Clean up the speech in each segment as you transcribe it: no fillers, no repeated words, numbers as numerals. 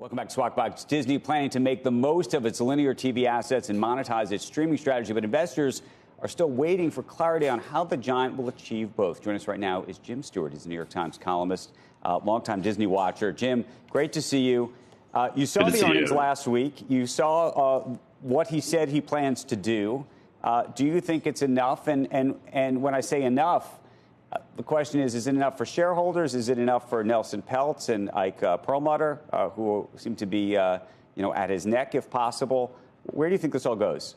Welcome back to Squawk Box. Disney planning to make the most of its linear TV assets and monetize its streaming strategy, but investors are still waiting for clarity on how the giant will achieve both. Joining us right now is Jim Stewart. He's a New York Times columnist, longtime Disney watcher. Jim, great to see you. You saw the earnings last week. You saw what he said he plans to do. Do you think it's enough? And when I say enough, the question is it enough for shareholders? Is it enough for Nelson Peltz and Ike Perlmutter, who seem to be, at his neck if possible? Where do you think this all goes?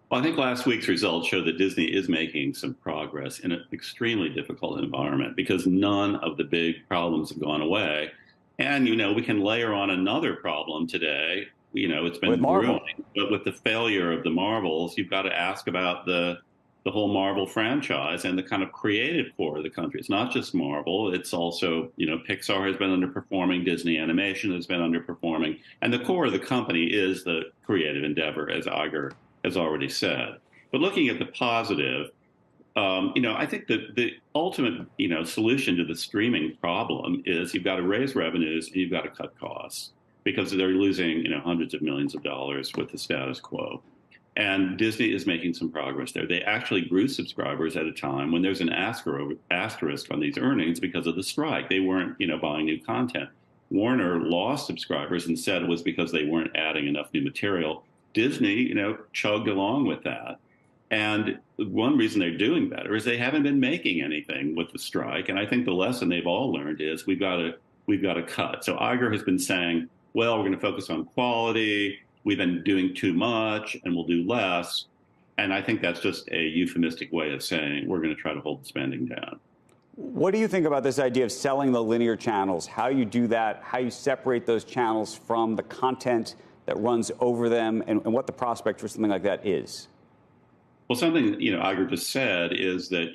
Well, I think last week's results show that Disney is making some progress in an extremely difficult environment because none of the big problems have gone away. And, we can layer on another problem today. It's been brewing, but with the failure of the Marvels, you've got to ask about the whole Marvel franchise and the kind of creative core of the country. It's not just Marvel. It's also, Pixar has been underperforming. Disney Animation has been underperforming. And the core of the company is the creative endeavor, as Iger has already said. But looking at the positive, I think that the ultimate, solution to the streaming problem is you've got to raise revenues and you've got to cut costs because they're losing, hundreds of millions of dollars with the status quo. And Disney is making some progress there. They actually grew subscribers at a time when there's an asterisk on these earnings because of the strike. They weren't, buying new content. Warner lost subscribers and said it was because they weren't adding enough new material. Disney, chugged along with that. And one reason they're doing better is they haven't been making anything with the strike. And I think the lesson they've all learned is we've got to cut. So Iger has been saying, well, we're going to focus on quality. We've been doing too much and we'll do less. And I think that's just a euphemistic way of saying we're going to try to hold the spending down. What do you think about this idea of selling the linear channels? How you do that, how you separate those channels from the content that runs over them, and what the prospect for something like that is? Well, something, Iger just said is that,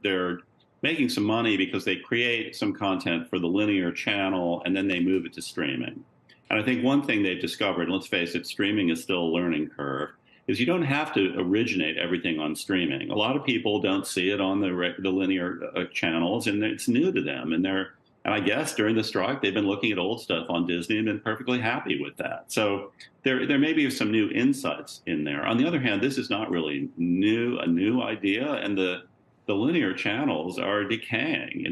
they're making some money because they create some content for the linear channel and then they move it to streaming. And I think one thing they've discovered, and let's face it, streaming is still a learning curve, is you don't have to originate everything on streaming. A lot of people don't see it on the linear channels, and it's new to them. And I guess during the strike, they've been looking at old stuff on Disney and been perfectly happy with that. So there may be some new insights in there. On the other hand, this is not really a new idea, and the linear channels are decaying.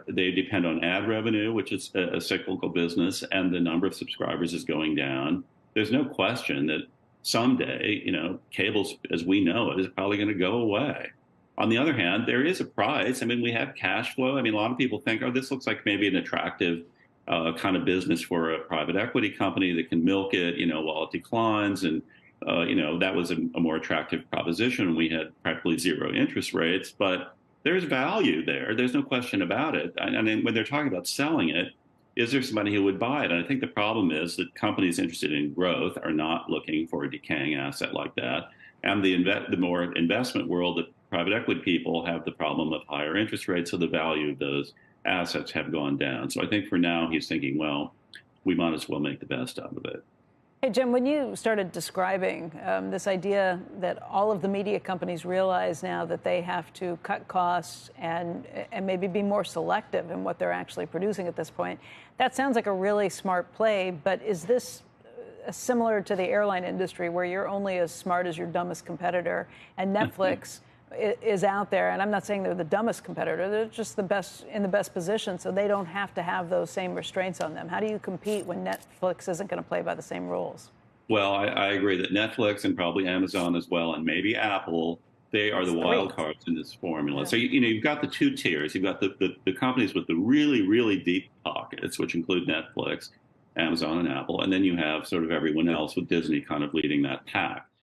They depend on ad revenue, which is a cyclical business, and the number of subscribers is going down. There's no question that someday, cable, as we know it, is probably going to go away. On the other hand, there is a price. We have cash flow. A lot of people think, oh, this looks like maybe an attractive kind of business for a private equity company that can milk it, while it declines. And, that was a more attractive proposition. We had practically zero interest rates, but there's value there. There's no question about it. And when they're talking about selling it, is there somebody who would buy it? And I think the problem is that companies interested in growth are not looking for a decaying asset like that. And the more investment world, the private equity people have the problem of higher interest rates, so the value of those assets have gone down. So I think for now he's thinking, well, we might as well make the best out of it. Hey, Jim, when you started describing this idea that all of the media companies realize now that they have to cut costs and maybe be more selective in what they're actually producing at this point, that sounds like a really smart play. But is this similar to the airline industry where you're only as smart as your dumbest competitor, and Netflix is out there, and I'm not saying they're the dumbest competitor, they're just the best in the best position, so they don't have to have those same restraints on them. How do you compete when Netflix isn't going to play by the same rules? Well, I agree that Netflix and probably Amazon as well, and maybe Apple, they are the wild cards in this formula. Yeah. So, you've got the two tiers. You've got the companies with the really, really deep pockets, which include Netflix, Amazon, and Apple. And then you have sort of everyone else with Disney kind of leading that pack.